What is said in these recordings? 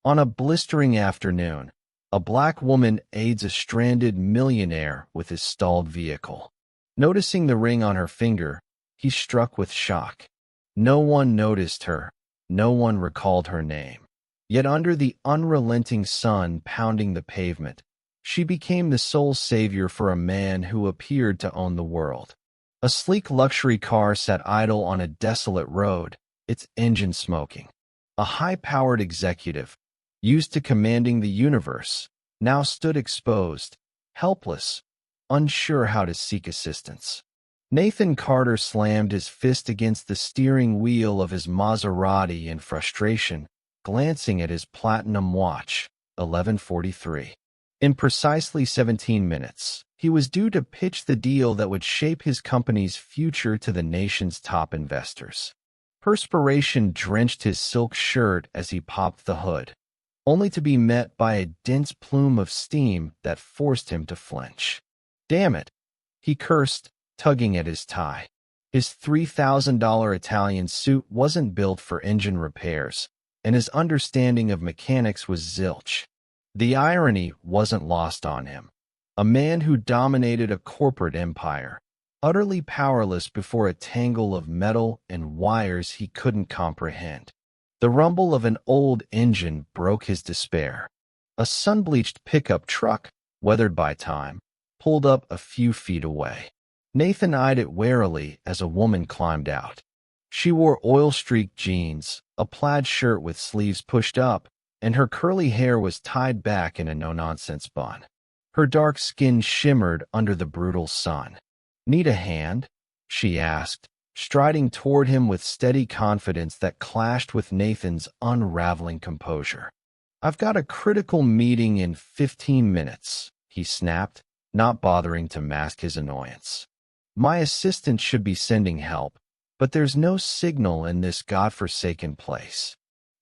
On a blistering afternoon, a black woman aids a stranded millionaire with his stalled vehicle. Noticing the ring on her finger, he's struck with shock. No one noticed her. No one recalled her name. Yet under the unrelenting sun pounding the pavement, she became the sole savior for a man who appeared to own the world. A sleek luxury car sat idle on a desolate road, its engine smoking. A high-powered executive, used to commanding the universe, now stood exposed, helpless, unsure how to seek assistance. Nathan Carter slammed his fist against the steering wheel of his Maserati in frustration, glancing at his platinum watch, 11:43. In precisely 17 minutes, he was due to pitch the deal that would shape his company's future to the nation's top investors. Perspiration drenched his silk shirt as he popped the hood, only to be met by a dense plume of steam that forced him to flinch. "Damn it," he cursed, tugging at his tie. His $3,000 Italian suit wasn't built for engine repairs, and his understanding of mechanics was zilch. The irony wasn't lost on him. A man who dominated a corporate empire, utterly powerless before a tangle of metal and wires he couldn't comprehend. The rumble of an old engine broke his despair. A sun-bleached pickup truck, weathered by time, pulled up a few feet away. Nathan eyed it warily as a woman climbed out. She wore oil-streaked jeans, a plaid shirt with sleeves pushed up, and her curly hair was tied back in a no-nonsense bun. Her dark skin shimmered under the brutal sun. "Need a hand?" she asked, striding toward him with steady confidence that clashed with Nathan's unraveling composure. "I've got a critical meeting in 15 minutes, he snapped, not bothering to mask his annoyance. "My assistant should be sending help, but there's no signal in this godforsaken place."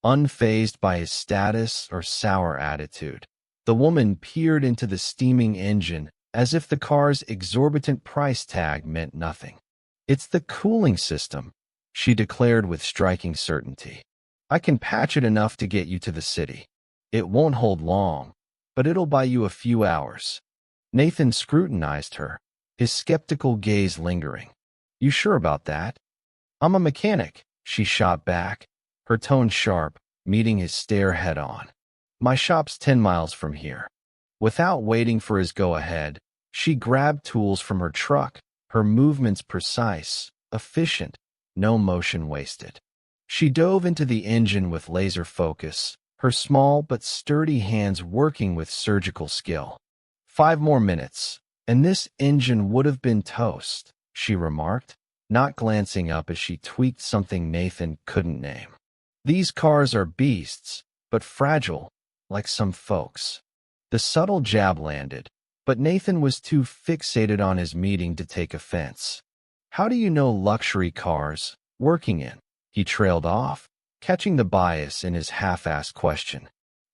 Unfazed by his status or sour attitude, the woman peered into the steaming engine as if the car's exorbitant price tag meant nothing. "It's the cooling system," she declared with striking certainty. "I can patch it enough to get you to the city. It won't hold long, but it'll buy you a few hours." Nathan scrutinized her, his skeptical gaze lingering. "You sure about that?" "I'm a mechanic," she shot back, her tone sharp, meeting his stare head-on. "My shop's 10 miles from here." Without waiting for his go-ahead, she grabbed tools from her truck, her movements precise, efficient, no motion wasted. She dove into the engine with laser focus, her small but sturdy hands working with surgical skill. 5 more minutes, and this engine would have been toast, she remarked, not glancing up as she tweaked something Nathan couldn't name. "These cars are beasts, but fragile, like some folks." The subtle jab landed, but Nathan was too fixated on his meeting to take offense. "How do you know luxury cars, working in?" he trailed off, catching the bias in his half-assed question.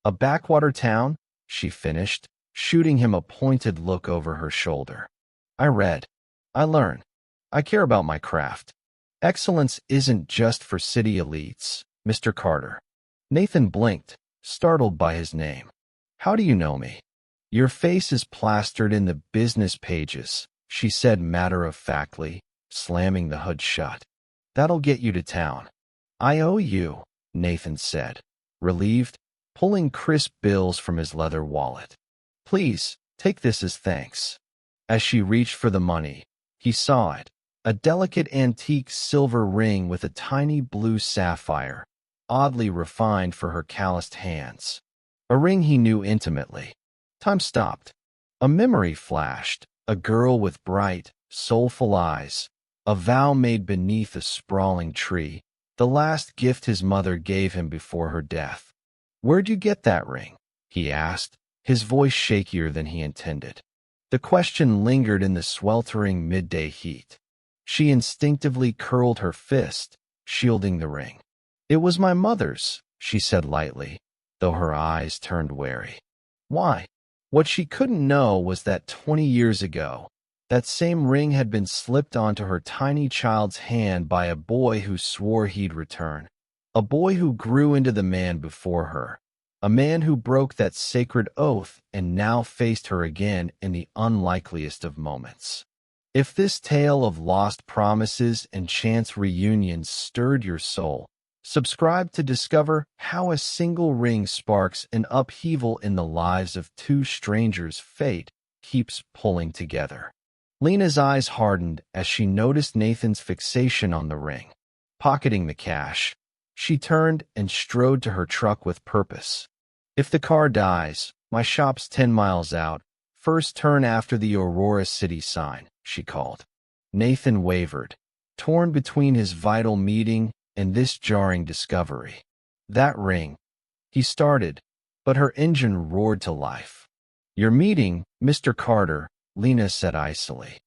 "A backwater town?" she finished, shooting him a pointed look over her shoulder. "I read. I learn. I care about my craft. Excellence isn't just for city elites, Mr. Carter." Nathan blinked, startled by his name. "How do you know me?" "Your face is plastered in the business pages," she said matter-of-factly, slamming the hood shut. "That'll get you to town." "I owe you," Nathan said, relieved, pulling crisp bills from his leather wallet. "Please, take this as thanks." As she reached for the money, he saw it, a delicate antique silver ring with a tiny blue sapphire, oddly refined for her calloused hands. A ring he knew intimately. Time stopped. A memory flashed, a girl with bright, soulful eyes, a vow made beneath a sprawling tree, the last gift his mother gave him before her death. "Where'd you get that ring?" he asked, his voice shakier than he intended. The question lingered in the sweltering midday heat. She instinctively curled her fist, shielding the ring. "It was my mother's," she said lightly, though her eyes turned wary. "Why?" What she couldn't know was that 20 years ago, that same ring had been slipped onto her tiny child's hand by a boy who swore he'd return. A boy who grew into the man before her. a man who broke that sacred oath and now faced her again in the unlikeliest of moments. If this tale of lost promises and chance reunions stirred your soul, subscribe to discover how a single ring sparks an upheaval in the lives of two strangers fate keeps pulling together. Lena's eyes hardened as she noticed Nathan's fixation on the ring. Pocketing the cash, she turned and strode to her truck with purpose. If the car dies, my shop's 10 miles out. First turn after the Aurora City sign, she called. Nathan wavered, torn between his vital meeting and this jarring discovery. That ring, he started, but her engine roared to life. Your meeting, Mr. Carter, Lena said icily.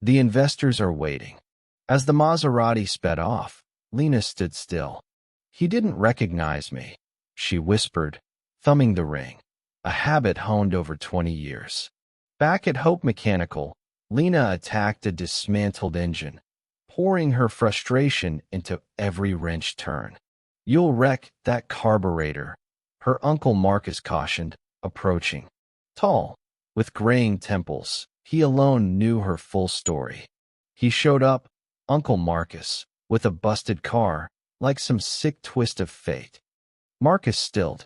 The investors are waiting. As the Maserati sped off, Lena stood still. He didn't recognize me, she whispered, thumbing the ring, a habit honed over 20 years. Back at Hope Mechanical, Lena attacked a dismantled engine, pouring her frustration into every wrench turn. You'll wreck that carburetor, her uncle Marcus cautioned, approaching. Tall, with graying temples, he alone knew her full story. He showed up, Uncle Marcus, with a busted car, like some sick twist of fate. Marcus stilled.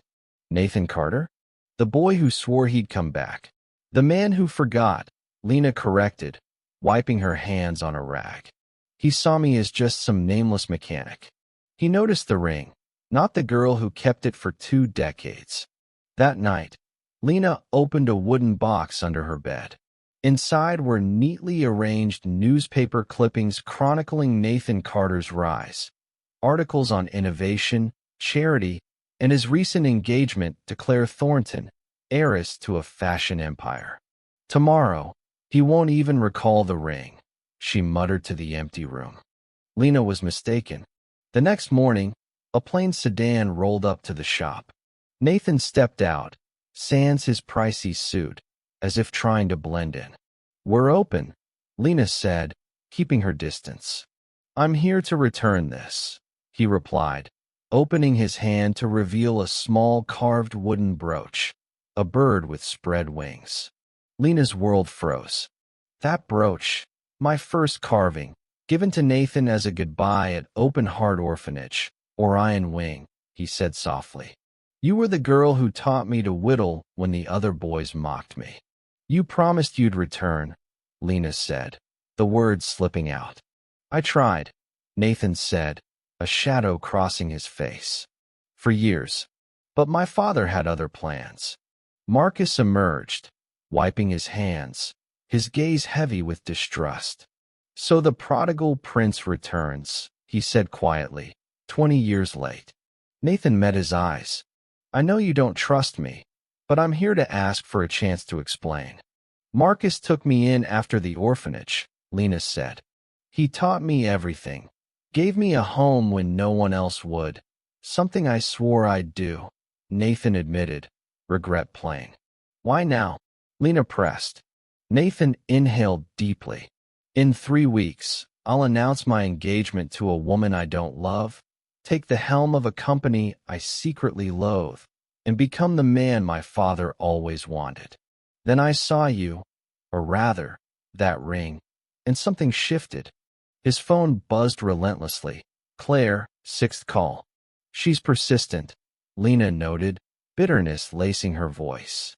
Nathan Carter? The boy who swore he'd come back. The man who forgot, Lena corrected, wiping her hands on a rag. He saw me as just some nameless mechanic. He noticed the ring, not the girl who kept it for 2 decades. That night, Lena opened a wooden box under her bed. Inside were neatly arranged newspaper clippings chronicling Nathan Carter's rise, articles on innovation, charity, and his recent engagement to Claire Thornton, heiress to a fashion empire. Tomorrow, he won't even recall the ring, she muttered to the empty room. Lena was mistaken. The next morning, a plain sedan rolled up to the shop. Nathan stepped out, sans his pricey suit, as if trying to blend in. We're open, Lena said, keeping her distance. I'm here to return this, he replied, opening his hand to reveal a small carved wooden brooch, a bird with spread wings. Lena's world froze. That brooch, my first carving, given to Nathan as a goodbye at Open Heart Orphanage, Orion Wing, he said softly. You were the girl who taught me to whittle when the other boys mocked me. You promised you'd return, Lena said, the words slipping out. I tried, Nathan said, a shadow crossing his face. For years. But my father had other plans. Marcus emerged, wiping his hands, his gaze heavy with distrust. So the prodigal prince returns, he said quietly, 20 years late. Nathan met his eyes. I know you don't trust me, but I'm here to ask for a chance to explain. Marcus took me in after the orphanage, Lena said. He taught me everything, gave me a home when no one else would, something I swore I'd do, Nathan admitted, regret plain. Why now? Lena pressed. Nathan inhaled deeply. In 3 weeks, I'll announce my engagement to a woman I don't love, take the helm of a company I secretly loathe, and become the man my father always wanted. Then I saw you, or rather, that ring, and something shifted. His phone buzzed relentlessly. Claire, 6th call. She's persistent, Lena noted, bitterness lacing her voice.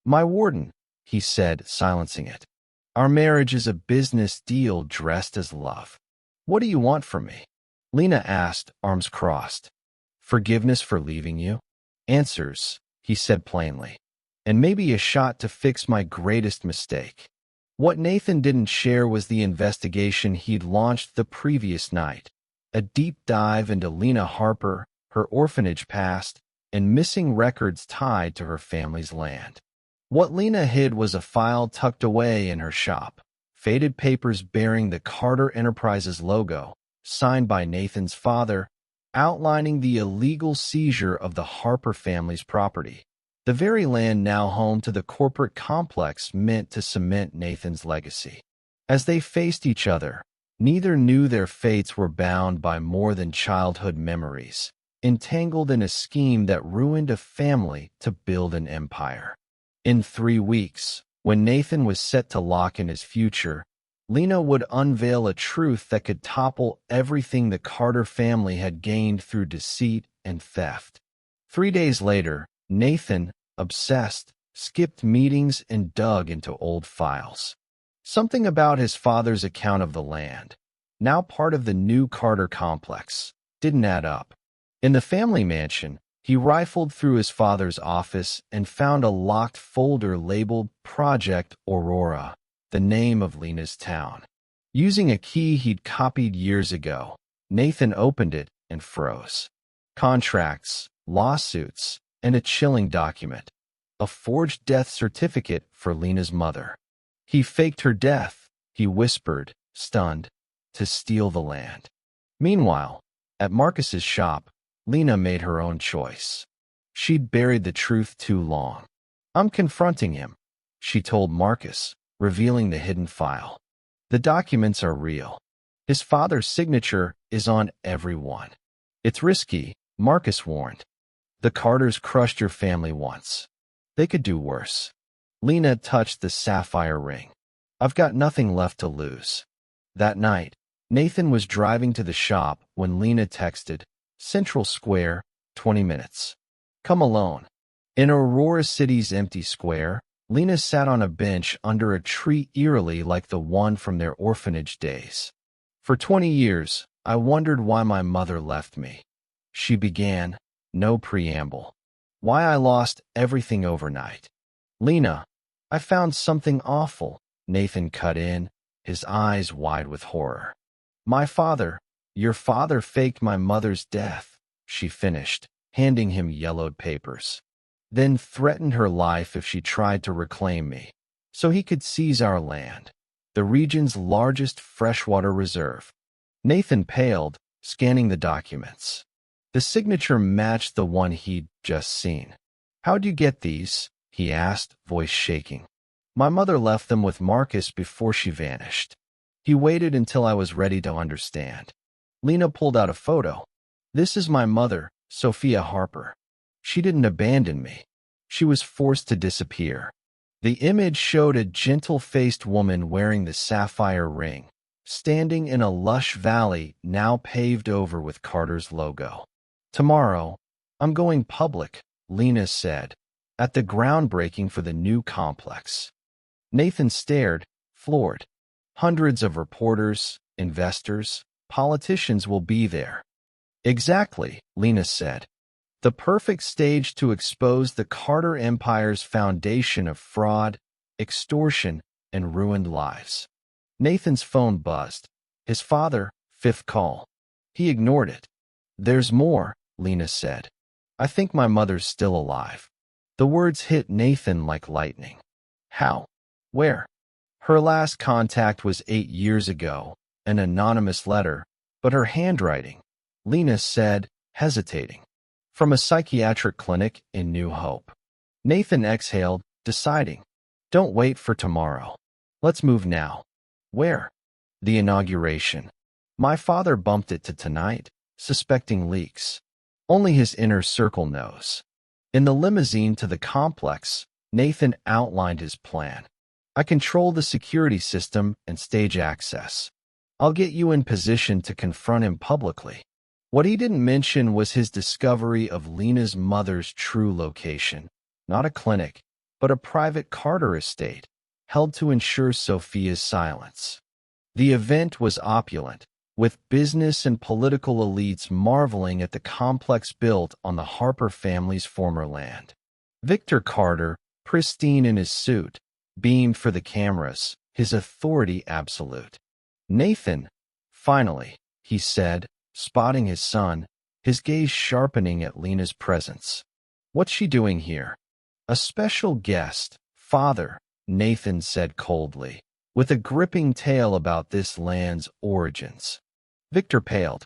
My warden, he said, silencing it. Our marriage is a business deal dressed as love. What do you want from me? Lena asked, arms crossed. Forgiveness for leaving you? Answers, he said plainly. And maybe a shot to fix my greatest mistake. What Nathan didn't share was the investigation he'd launched the previous night. A deep dive into Lena Harper, her orphanage past, and missing records tied to her family's land. What Lena hid was a file tucked away in her shop, faded papers bearing the Carter Enterprises logo, signed by Nathan's father, outlining the illegal seizure of the Harper family's property, the very land now home to the corporate complex meant to cement Nathan's legacy. As they faced each other, neither knew their fates were bound by more than childhood memories. entangled in a scheme that ruined a family to build an empire. In 3 weeks, when Nathan was set to lock in his future, Lena would unveil a truth that could topple everything the Carter family had gained through deceit and theft. 3 days later, Nathan, obsessed, skipped meetings and dug into old files. Something about his father's account of the land, now part of the new Carter complex, didn't add up. In the family mansion, he rifled through his father's office and found a locked folder labeled Project Aurora, the name of Lena's town. Using a key he'd copied years ago, Nathan opened it and froze. Contracts, lawsuits, and a chilling document. A forged death certificate for Lena's mother. He faked her death, he whispered, stunned, to steal the land. Meanwhile, at Marcus's shop, Lena made her own choice. She'd buried the truth too long. "I'm confronting him," she told Marcus, revealing the hidden file. "The documents are real. His father's signature is on every one." "It's risky," Marcus warned. "The Carters crushed your family once. They could do worse." Lena touched the sapphire ring. "I've got nothing left to lose." That night, Nathan was driving to the shop when Lena texted, "Central Square, 20 minutes. Come alone." In Aurora City's empty square, Lena sat on a bench under a tree eerily like the one from their orphanage days. "For 20 years, I wondered why my mother left me," she began, no preamble. "Why I lost everything overnight." "Lena, I found something awful," Nathan cut in, his eyes wide with horror. Your father faked my mother's death," she finished, handing him yellowed papers. "Then threatened her life if she tried to reclaim me, so he could seize our land, the region's largest freshwater reserve." Nathan paled, scanning the documents. The signature matched the one he'd just seen. "How'd you get these?" he asked, voice shaking. "My mother left them with Marcus before she vanished. He waited until I was ready to understand." Lena pulled out a photo. "This is my mother, Sophia Harper. She didn't abandon me. She was forced to disappear." The image showed a gentle-faced woman wearing the sapphire ring, standing in a lush valley now paved over with Carter's logo. "Tomorrow, I'm going public," Lena said, "at the groundbreaking for the new complex." Nathan stared, floored. "Hundreds of reporters, investors, politicians will be there." "Exactly," Lena said. "The perfect stage to expose the Carter Empire's foundation of fraud, extortion, and ruined lives." Nathan's phone buzzed. His father, fifth call. He ignored it. "There's more," Lena said. "I think my mother's still alive." The words hit Nathan like lightning. "How? Where?" "Her last contact was 8 years ago, an anonymous letter, but her handwriting," Lena said, hesitating. "From a psychiatric clinic in New Hope." Nathan exhaled, deciding. "Don't wait for tomorrow. Let's move now." "Where?" "The inauguration. My father bumped it to tonight, suspecting leaks. Only his inner circle knows." In the limousine to the complex, Nathan outlined his plan. "I control the security system and stage access. I'll get you in position to confront him publicly." What he didn't mention was his discovery of Lena's mother's true location. Not a clinic, but a private Carter estate, held to ensure Sophia's silence. The event was opulent, with business and political elites marveling at the complex built on the Harper family's former land. Victor Carter, pristine in his suit, beamed for the cameras, his authority absolute. "Nathan, finally," he said, spotting his son, his gaze sharpening at Lena's presence. "What's she doing here?" "A special guest, father," Nathan said coldly, with a gripping tale about this land's origins. Victor paled.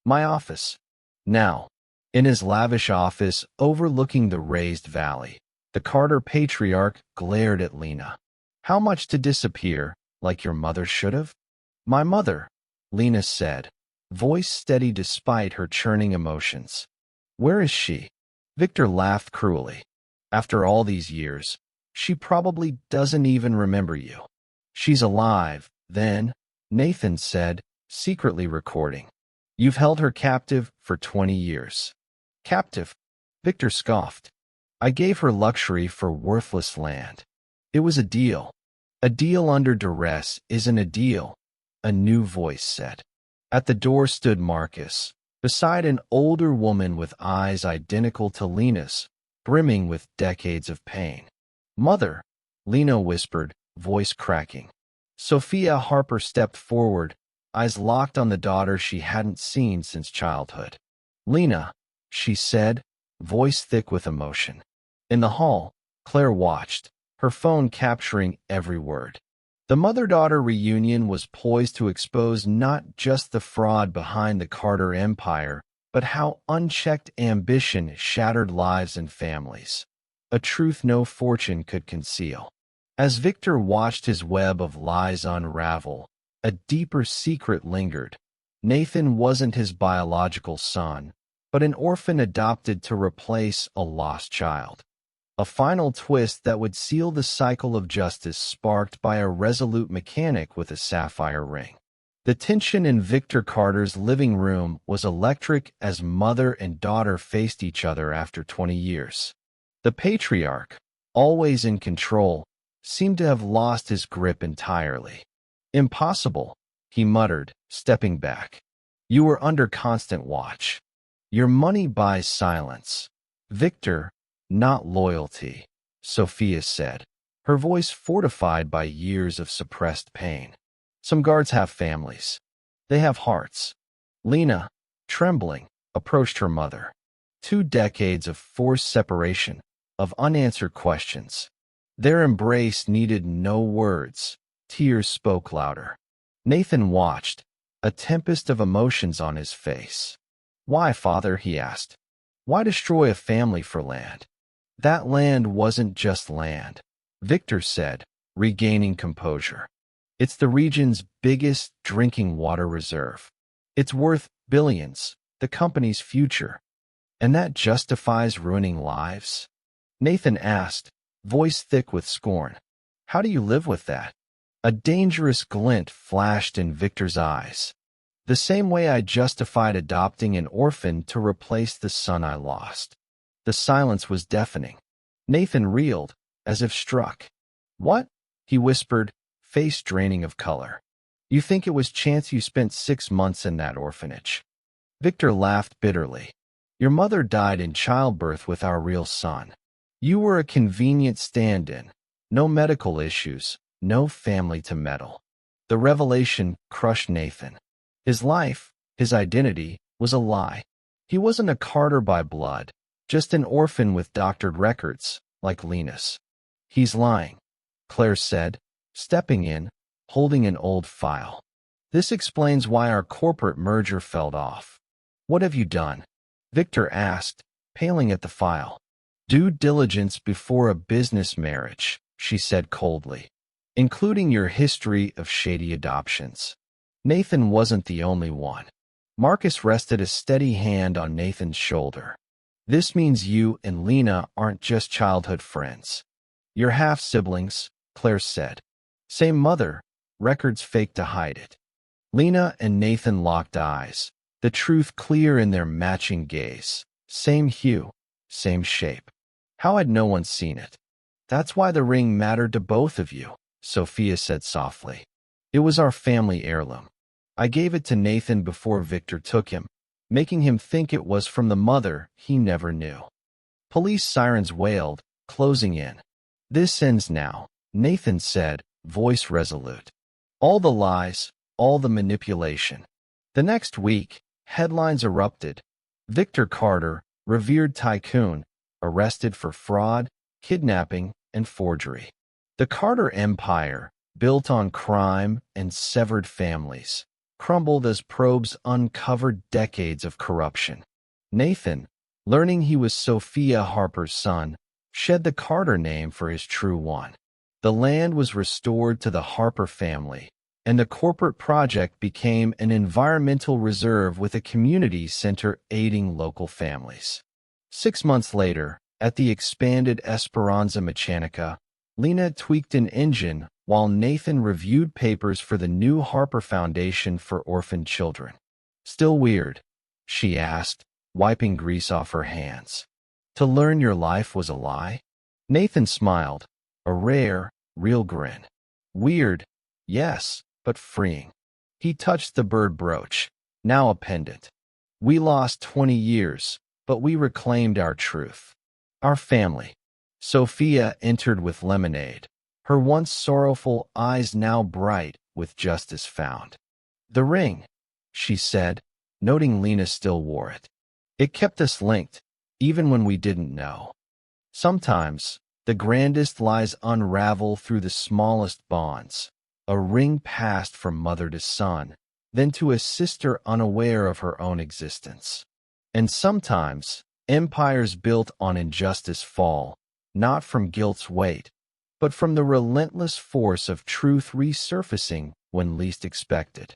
"My office." Now, in his lavish office overlooking the raised valley, the Carter patriarch glared at Lena. "How much to disappear, like your mother should have?" "My mother," Lena said, voice steady despite her churning emotions. Where is she? Victor laughed cruelly. After all these years, she probably doesn't even remember you. She's alive, then, Nathan said, secretly recording. You've held her captive for 20 years. Captive? Victor scoffed. I gave her luxury for worthless land. It was a deal. A deal under duress isn't a deal, a new voice said. At the door stood Marcus, beside an older woman with eyes identical to Lena's, brimming with decades of pain. Mother, Lena whispered, voice cracking. Sophia Harper stepped forward, eyes locked on the daughter she hadn't seen since childhood. Lena, she said, voice thick with emotion. In the hall, Claire watched, her phone capturing every word. The mother-daughter reunion was poised to expose not just the fraud behind the Carter empire, but how unchecked ambition shattered lives and families. A truth no fortune could conceal. As Victor watched his web of lies unravel, a deeper secret lingered. Nathan wasn't his biological son, but an orphan adopted to replace a lost child. A final twist that would seal the cycle of justice sparked by a resolute mechanic with a sapphire ring. The tension in Victor Carter's living room was electric as mother and daughter faced each other after 20 years. The patriarch, always in control, seemed to have lost his grip entirely. Impossible, he muttered, stepping back. You were under constant watch. Your money buys silence. Victor, not loyalty, Sophia said, her voice fortified by years of suppressed pain. Some guards have families. They have hearts. Lena, trembling, approached her mother. 2 decades of forced separation, of unanswered questions. Their embrace needed no words. Tears spoke louder. Nathan watched, a tempest of emotions on his face. Why, father, he asked. Why destroy a family for land? That land wasn't just land, Victor said, regaining composure. It's the region's biggest drinking water reserve. It's worth billions, the company's future. And that justifies ruining lives? Nathan asked, voice thick with scorn. How do you live with that? A dangerous glint flashed in Victor's eyes. The same way I justified adopting an orphan to replace the son I lost. The silence was deafening. Nathan reeled, as if struck. What? He whispered, face draining of color. You think it was chance you spent 6 months in that orphanage? Victor laughed bitterly. Your mother died in childbirth with our real son. You were a convenient stand-in. No medical issues, no family to meddle. The revelation crushed Nathan. His life, his identity, was a lie. He wasn't a Carter by blood, just an orphan with doctored records, like Lena's. He's lying, Claire said, stepping in, holding an old file. This explains why our corporate merger fell off. What have you done? Victor asked, paling at the file. Due diligence before a business marriage, she said coldly, including your history of shady adoptions. Nathan wasn't the only one. Marcus rested a steady hand on Nathan's shoulder. This means you and Lena aren't just childhood friends. You're half-siblings, Claire said. Same mother, records fake to hide it. Lena and Nathan locked eyes, the truth clear in their matching gaze. Same hue, same shape. How had no one seen it? That's why the ring mattered to both of you, Sophia said softly. It was our family heirloom. I gave it to Nathan before Victor took him, making him think it was from the mother he never knew. Police sirens wailed, closing in. This ends now, Nathan said, voice resolute. All the lies, all the manipulation. The next week, headlines erupted. Victor Carter, revered tycoon, arrested for fraud, kidnapping, and forgery. The Carter empire, built on crime and severed families, crumbled as probes uncovered decades of corruption. Nathan, learning he was Sophia Harper's son, shed the Carter name for his true one. The land was restored to the Harper family, and the corporate project became an environmental reserve with a community center aiding local families. 6 months later, at the expanded Esperanza Mechanica, Lena tweaked an engine while Nathan reviewed papers for the new Harper Foundation for Orphaned Children. "Still weird?" she asked, wiping grease off her hands. "To learn your life was a lie?" Nathan smiled, a rare, real grin. "Weird, yes, but freeing." He touched the bird brooch, now a pendant. "We lost 20 years, but we reclaimed our truth. Our family." Sophia entered with lemonade, her once sorrowful eyes now bright with justice found. "The ring," she said, noting Lena still wore it. "It kept us linked, even when we didn't know." Sometimes, the grandest lies unravel through the smallest bonds. A ring passed from mother to son, then to a sister unaware of her own existence. And sometimes, empires built on injustice fall, not from guilt's weight, but from the relentless force of truth resurfacing when least expected.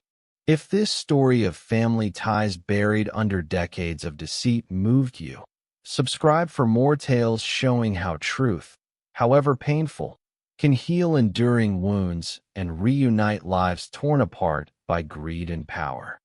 If this story of family ties buried under decades of deceit moved you, subscribe for more tales showing how truth, however painful, can heal enduring wounds and reunite lives torn apart by greed and power.